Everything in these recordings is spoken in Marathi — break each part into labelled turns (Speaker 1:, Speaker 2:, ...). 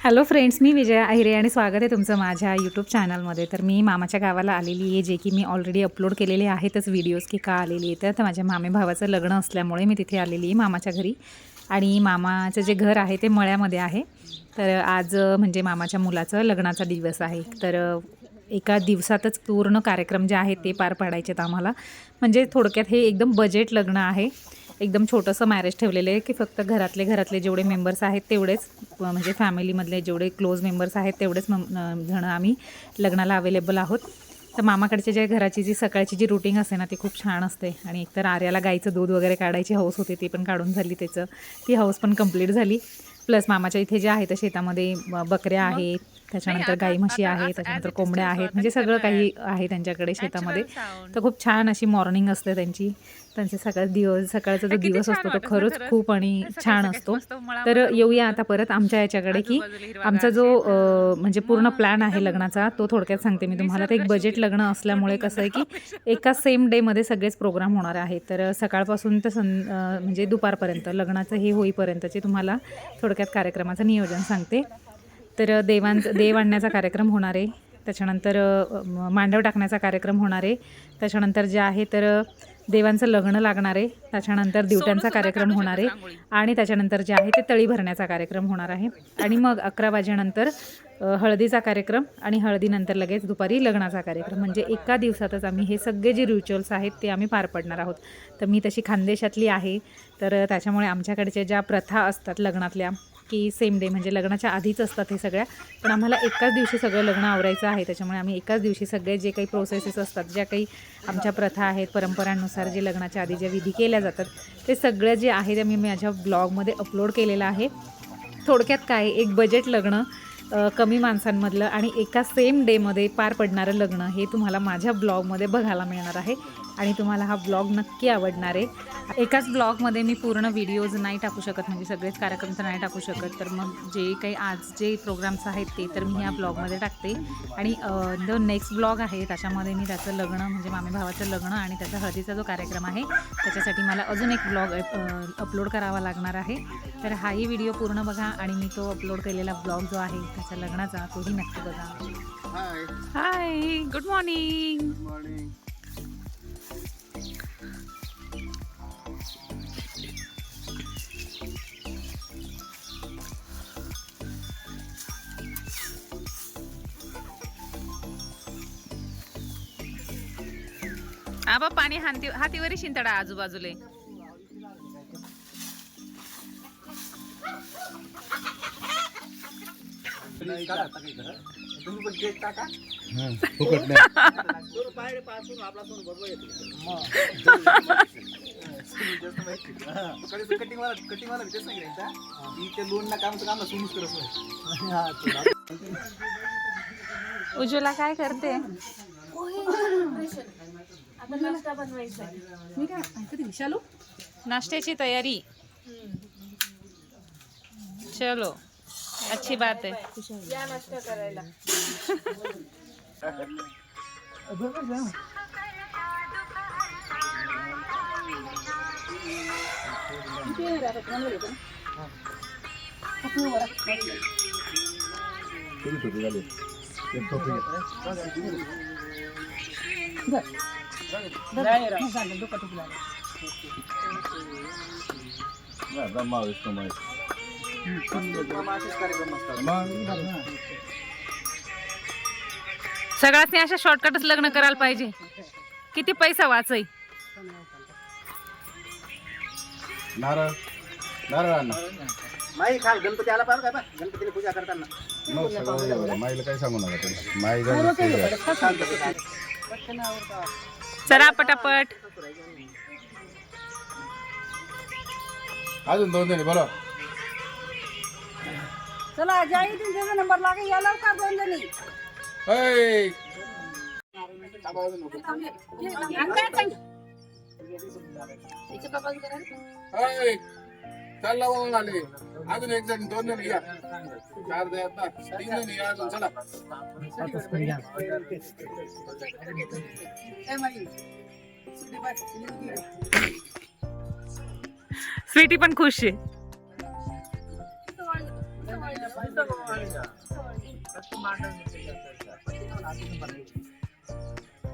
Speaker 1: हॅलो फ्रेंड्स, मी विजया अहिरे आणि स्वागत आहे तुमचं माझ्या यूट्यूब चॅनलमध्ये. तर मी मामाच्या गावाला आलेली आहे, जे की मी ऑलरेडी अपलोड केलेले आहेतच व्हिडिओज की का आलेली आहे. तर माझ्या मामे भावाचं लग्न असल्यामुळे मी तिथे आलेली आहे मामाच्या घरी. आणि मामाचं जे घर आहे ते मळ्यामध्ये आहे. तर आज म्हणजे मामाच्या मुलाचं लग्नाचा दिवस आहे. तर एका दिवसातच पूर्ण कार्यक्रम जे आहेत ते पार पाडायचे आहेत आम्हाला. म्हणजे थोडक्यात हे एकदम बजेट लग्न आहे. एकदम छोटंसं मॅरेज ठेवलेलं आहे की फक्त घरातले जेवढे मेंबर्स आहेत तेवढेच, म्हणजे फॅमिलीमधले जेवढे क्लोज मेंबर्स आहेत तेवढेच जण आम्ही लग्नाला अवेलेबल आहोत. तर मामाकडच्या ज्या घराची जी सकाळची जी रुटीन असते ना ती खूप छान असते. आणि एकतर आर्याला गाईचं दूध वगैरे काढायची हौस होते, ती पण काढून झाली, ती हौस पण कंप्लीट झाली. प्लस मामाच्या इथे जे आहे तर शेतामध्ये बकऱ्या आहेत, त्याच्यानंतर गाई म्हशी आहेत, त्याच्यानंतर कोंबड्या आहेत, म्हणजे सगळं काही आहे त्यांच्याकडे शेतामध्ये. तर खूप छान अशी मॉर्निंग असते त्यांचे सकाळचा जो दिवस असतो तो खरंच खूप आणि छान असतो. तर येऊया आता परत आमच्या याच्याकडे की आमचा जो म्हणजे पूर्ण प्लॅन आहे लग्नाचा तो थोडक्यात सांगते मी तुम्हाला. तर एक बजेट लग्न असल्यामुळे कसं आहे की एका सेम डेमध्ये सगळेच प्रोग्राम होणार आहेत. तर सकाळपासून तर म्हणजे दुपारपर्यंत लग्नाचं हे होईपर्यंतचे तुम्हाला थोडक्यात कार्यक्रमाचं नियोजन सांगते. तर देव आणण्याचा कार्यक्रम होणार आहे, त्याच्यानंतर मांडव टाकण्याचा कार्यक्रम होणार आहे, त्याच्यानंतर जे आहे तर देवांचं लग्न लागणार आहे, त्याच्यानंतर दिवट्यांचा कार्यक्रम होणार आहे, आणि त्याच्यानंतर जे आहे ते तळी भरण्याचा कार्यक्रम होणार आहे. आणि मग 11 वाजेनंतर हळदीचा कार्यक्रम, आणि हळदीनंतर लगेच दुपारी लग्नाचा कार्यक्रम. म्हणजे एका दिवसातच आम्ही हे सगळे जे रिच्युअल्स आहेत ते आम्ही पार पाडणार आहोत. तर मी तशी खानदेशातली आहे, तर त्याच्यामुळे आमच्याकडच्या ज्या प्रथा असतात लग्नातल्या की सेम डे म्हणजे लग्नाच्या आधीच असतात हे सगळ्या, पण आम्हाला एकाच दिवशी सगळं लग्न आवरायचं आहे. त्याच्यामुळे आम्ही एकाच दिवशी सगळे जे काही प्रोसेसेस असतात, ज्या काही आमच्या प्रथा आहेत, परंपरांनुसार जे लग्नाच्या आधी ज्या विधी केल्या जातात ते सगळं जे आहे ते मी माझ्या ब्लॉगमध्ये अपलोड केलेलं आहे. थोडक्यात काय, एक बजेट लग्न, कमी माणसांमधलं आणि एका सेम डेमध्ये पार पडणारं लग्न हे तुम्हाला माझ्या ब्लॉगमध्ये बघायला मिळणार आहे. आणि तुम्हाला हा ब्लॉग नक्की आवडणार आहे. एकाच ब्लॉगमध्ये मी पूर्ण व्हिडिओज नाही टाकू शकत, म्हणजे सगळेच कार्यक्रम तर नाही टाकू शकत. तर मग जे काही आज जे प्रोग्राम्स आहेत ते तर मी ह्या ब्लॉगमध्ये टाकते. आणि जो नेक्स्ट ब्लॉग आहे त्याच्यामध्ये मी त्याचं लग्न म्हणजे मामे भावाचं लग्न आणि त्याचा हळदीचा जो कार्यक्रम आहे त्याच्यासाठी मला अजून एक ब्लॉग अपलोड करावा लागणार आहे. तर हाही व्हिडिओ पूर्ण बघा, आणि मी तो अपलोड केलेला ब्लॉग जो आहे त्याच्या लग्नाचा तोही नक्की बघा. हाय, गुड मॉर्निंग. आबा पाणी हातीवरी शिंतडा आजूबाजूले. उज्ज्वला काय करते? नाश्त्याची तयारी. चलो, अच्छी बात है. या नाश्ता करायला. सगळ्यांनी अशा शॉर्टकटच लग्न करायला पाहिजे. किती पैसा वाचय.
Speaker 2: नारळ नारळ
Speaker 3: माई खाल गणपती आला पाहिजे का, गणपतीला पूजा करताना
Speaker 2: माईला काय सांगू नका, माई
Speaker 1: चला पटापट.
Speaker 2: अजून 2 जणी बोला.
Speaker 4: चला जाई तुमचा नंबर लागे, या लवकर 2 जणी.
Speaker 2: चालला आले अजून 1 जण 2 जण घ्या, 4 द्या, 3 जण घ्या अजून. चला
Speaker 1: स्वीटी पण खुश आहे.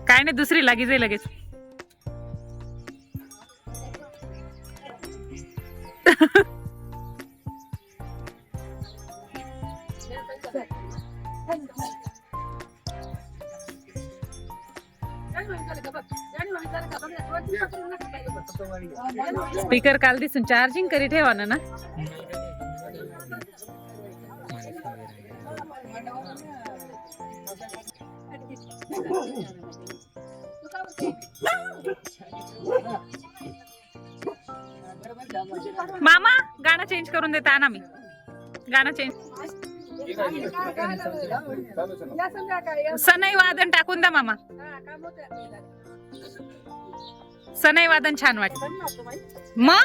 Speaker 1: काय नाही, दुसरी लागी जाईल लगेच. स्पीकर काल दिसून चार्जिंग करी ठेवा ना. मामा गाणं चेंज करून देता ना. मी गाणं चेंज. सनई वादन टाकून द्या मामा. सनई वादन छान वाटत मग.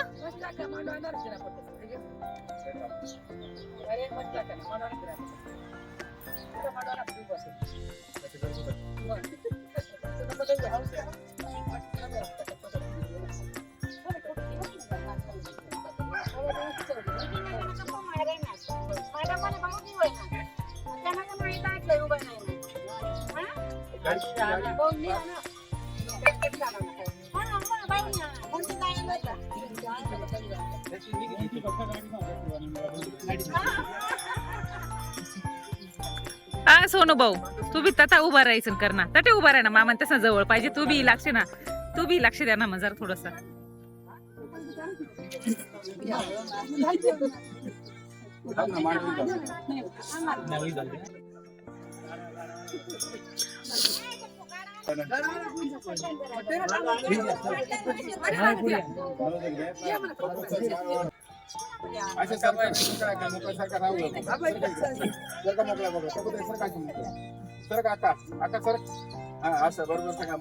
Speaker 1: सोनू भाऊ तू बी तथा उभा राहायचं कर ना. तटे उभा राह ना. मामा तसं जवळ पाहिजे. तू बी लागते ना. तू बी लक्ष द्या ना मग जरा थोडस.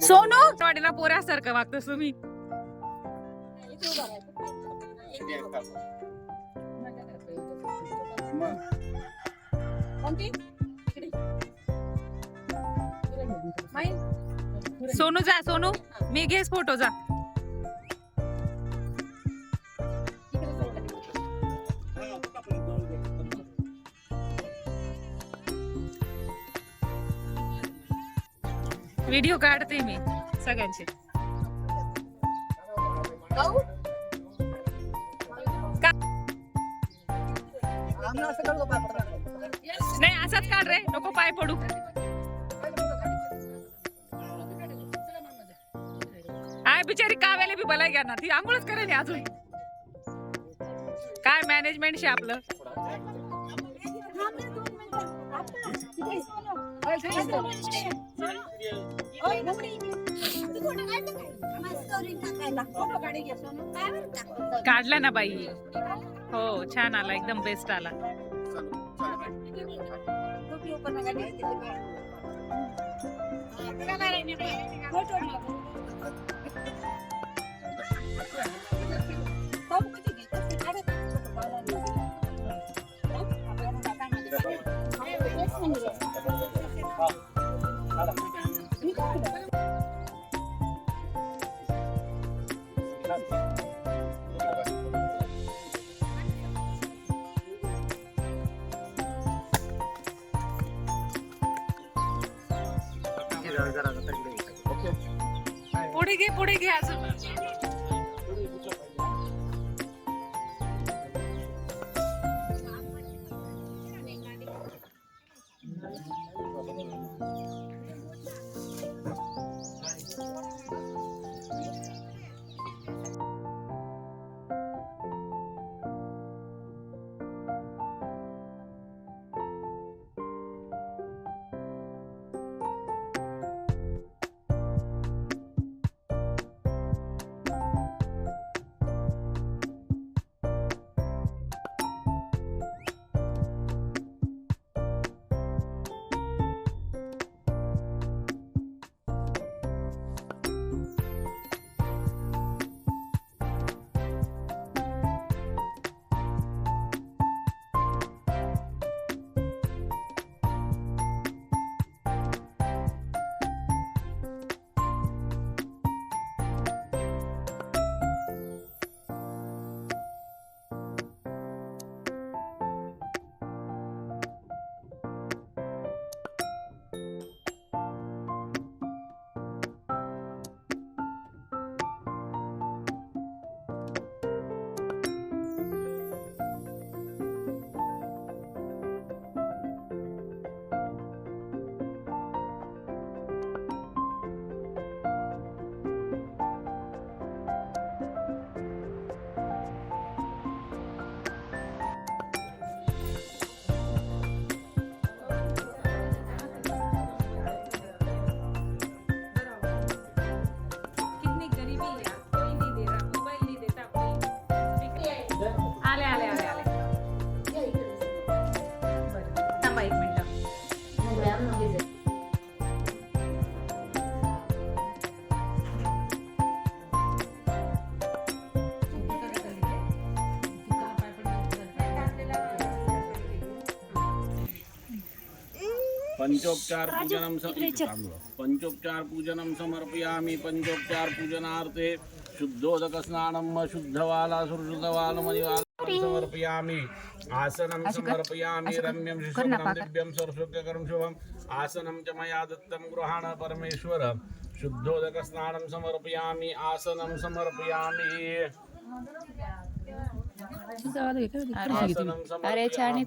Speaker 1: सोनू वाडीला पोऱ्यासारखं वागतोस तुम्ही. सोनू जा. सोनू मी घेस फोटो जा. व्हिडिओ काढते मी सगळ्यांचे. नाही असंच काढ रे. नको पाय पडू. आय बिचारी काव्याला बी भलाई घ्या ना. ती आंघोळच करेल अजून. काय मॅनेजमेंट शे आपलं. काढला ना बाई. हो छान आला. एकदम बेस्ट आला. पुढे घे अजून. थांबा 1 मिनिट.
Speaker 2: पंचोपचार पूजनम समर्पयामि. पंचोपचार पूजनार्थे शुद्धोदक स्नानम शुद्धवाला सुरशुद्धवालमणिवालं समर्पयामि. आसनं समर्पयामि. रम्यं शिशुमनं दिव्यं सर्वसुखकरं शुभम् आसनं च मया दत्तं गृहाण परमेश्वर. शुद्धोदक स्नानं समर्पयामि. आसनं समर्पयामि.
Speaker 1: अरे छान आहे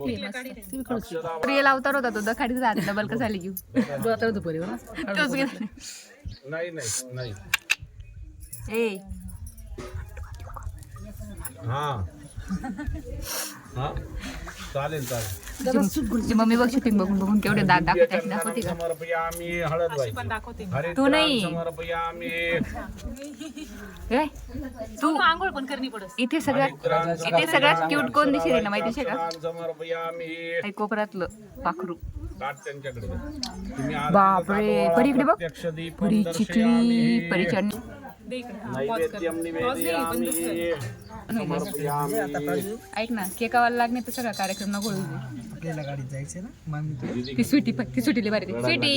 Speaker 1: प्रियला अवतार होता तो दखाडीच राहते डबल कसा आली घेऊ
Speaker 2: नाही नाही नाही.
Speaker 1: ए
Speaker 2: हा हा चालेल चालेल.
Speaker 1: तुझी मम्मी बघ शूटिंग बघून बघून केवढे दात दाखवते का
Speaker 2: समर्पयामि. हळद बाई
Speaker 1: तू नाही.
Speaker 2: समर्पयामि.
Speaker 1: काय तू आंघोळ पण करणी पडस इथे सगळ्यात क्यूट कोण दिसेल ना माहिती का
Speaker 2: समर्पयामि.
Speaker 1: कोपऱ्यातलं पाखरू.
Speaker 2: ताट त्यांच्याकडे द्या. तुम्ही आरतीला
Speaker 1: बापरे
Speaker 2: दाखवा.
Speaker 1: परी इकडे बघ
Speaker 2: प्रत्यक्ष दीपं
Speaker 1: परी
Speaker 2: दर्शयामि.
Speaker 1: चिकली परी चटणी
Speaker 2: नैवेद्यं निवेदयामि. समर्पयामि.
Speaker 1: ऐक ना केकावाला लागणे तर सगळा कार्यक्रम नको होऊ दे.
Speaker 3: आपल्याला गाडीत जायचं ना मग
Speaker 1: ती स्वीटी लई भारी ती. स्वीटी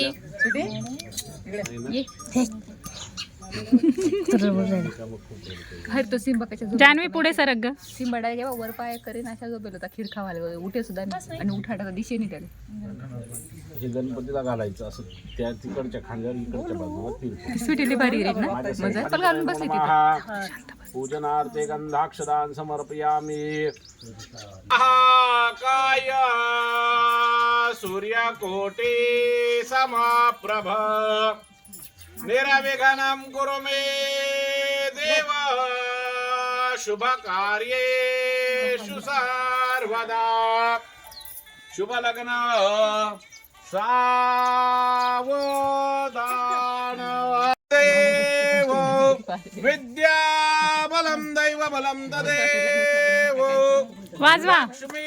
Speaker 1: ये हर तो सिंबा कशा जानवी पुढे सरक ग सिंबाडा जेव्हा वर पाय करीन अशा झोपेल होता खीर खावायला उठे सुद्धा नाही आणि उठाटा दिशेने त्याला
Speaker 2: हे गणपतीला घालायचं असं त्या तिकडच्या खांद्यावर इकडच्या बाजूला तिरकं.
Speaker 1: स्वीटी भारी रे ना मजा चल घालून बसली तिथे.
Speaker 2: पूजनार्थे गंधाक्षदान समर्पयामि. काय सूर्यकोटि समप्रभ निरविघ्नं कुरु मे देव शुभकार्येषु सर्वदा. शुभलग्न सावधान. देव विद्याबलं दैवबलं तदेव.
Speaker 1: वाजवा
Speaker 2: लक्ष्मी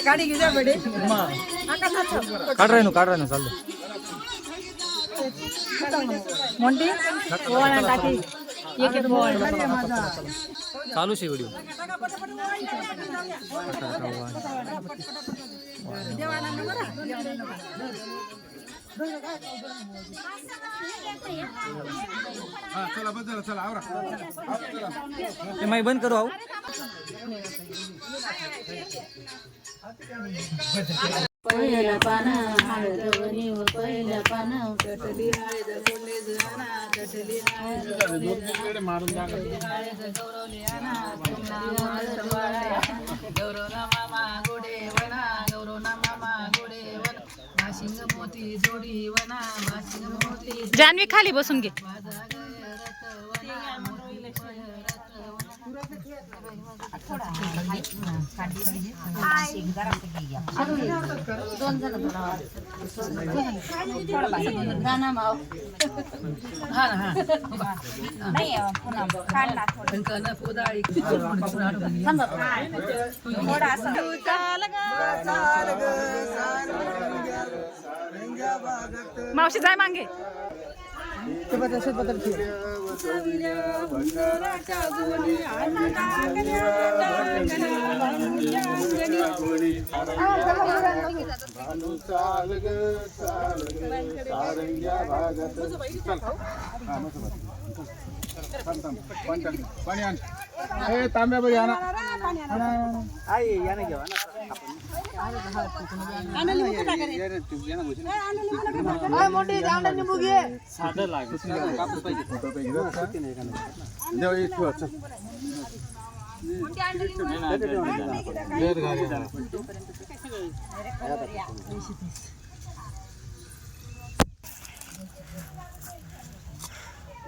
Speaker 4: गाडी घेऊया बडे
Speaker 3: काढ राहिनो चाललं
Speaker 1: मोंटी ओवाळा टाकी एक एक ओवाळा
Speaker 3: चालू शे व्हिडिओ.
Speaker 2: चला बदल चला आवरा.
Speaker 3: ते माई बंद करू आहो.
Speaker 5: पहिलं पान हळद वणीव पहिलं पान कटली हळद कोल्हे जणा कटली हळद
Speaker 2: मारून
Speaker 5: गौरवली आणा तुमना माळर वाळा गौरवना मामा गोडे वना गौरवना मामा गोडे वना भाशिंग मोती जोडी वना भाशिंग मोती
Speaker 1: जानवी खाली बसून घे.
Speaker 5: माझा गय रथ वना मोती रथ दोन जण गाणं माव नाही पुन्हा काढला
Speaker 1: मावशी जाय मागे.
Speaker 2: पाणी आण. ए तांब्या बरी आणा.
Speaker 3: आई याने घेवा ना
Speaker 4: मोठी जांभळा निंबू घे.
Speaker 3: साधं लागेल कापूस पाहिजे
Speaker 2: देव एक ठेवा, चल. लेट घाली जरा.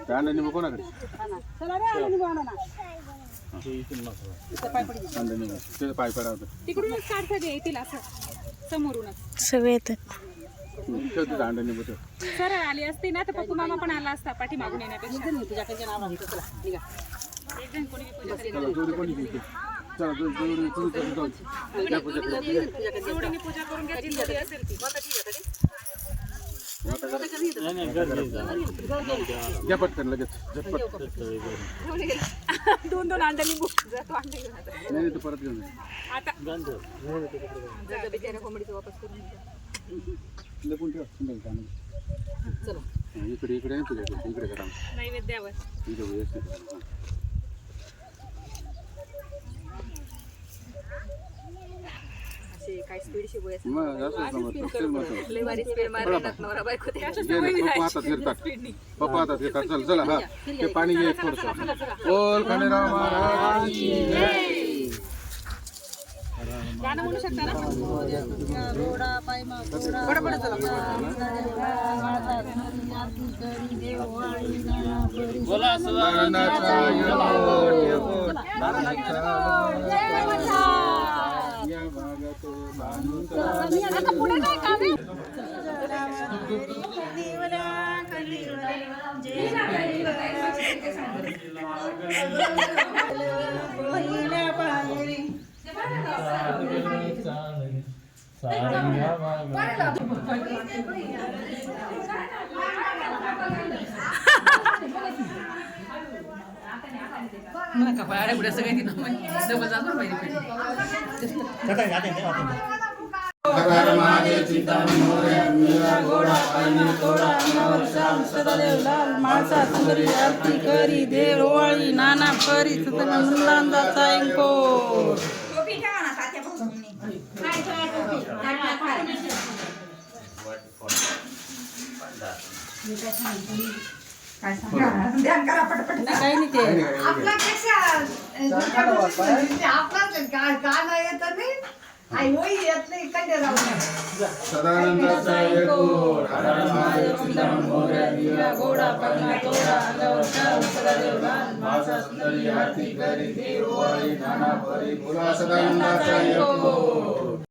Speaker 2: कांदा निंबू कोणाकडे? कांदा निंबू तिथे पाय पडा होता.
Speaker 1: तिकडूनच काढता येतील असं समोरूनच.
Speaker 6: सगळे येतात.
Speaker 2: ठेव तिथं कांदा निंबू ठेव.
Speaker 1: सरळ आली असती ना तर पप्पू मामा पण आला असता पाठी मागून येण्यापेक्षा.
Speaker 2: चला जोडी कोणी घेते? चला जोडी तू चल जाऊ. या पूजा करू.
Speaker 1: जोडीने पूजा करून घ्यायची जोडी असेल ती.
Speaker 2: घ्या पटकन लगेच झटपट.
Speaker 1: दोन अंडे लिंबू जातो अंडे घेऊन आता.
Speaker 2: नाही तू परत घेऊन
Speaker 1: आता बिचाऱ्या कोंबडीचं वापस करून
Speaker 2: लपून ठेव. चला इकडे इकडे आहे तुझ्या इकडे करा.
Speaker 1: नैवेद्यावर
Speaker 2: इकडे व्यवस्थित करा.
Speaker 4: काय स्पीड शिकूया.
Speaker 2: मग असं समज
Speaker 4: लय भारी स्पीड मारतात नवरा बायको ते.
Speaker 2: पप्पा हातात घेतात. पप्पा हातात घेतात. चल चला हा ते पाणी घे थोडस. बोल खंडेराव महाराज की जय.
Speaker 1: गाणं म्हणू शकता ना.
Speaker 3: बोला
Speaker 2: नारायणाचा योग, या भागात भानुचा
Speaker 5: कपाळाला पुढे सगळे तिनं डबल जातो पाहिजे.
Speaker 2: हर हर महादेव चिंतन मोरया मीरा घोडा पाणी तोडा
Speaker 4: श्याम सदादेव लाल माणसा सुंदरी आरती करी देव ओवाळी नाना परी मुलांचा ऐको. काही नाही ते
Speaker 2: सदानंदाचा योग, हर हर महादेव चिंतन मोरया मीरा
Speaker 4: घोडा पगला तोडा अंगावर श्याम सदादेव लाल
Speaker 2: माणसा सुंदरी आरती करी देव ओवाळी नाना परी बोला सदानंदाचा योग.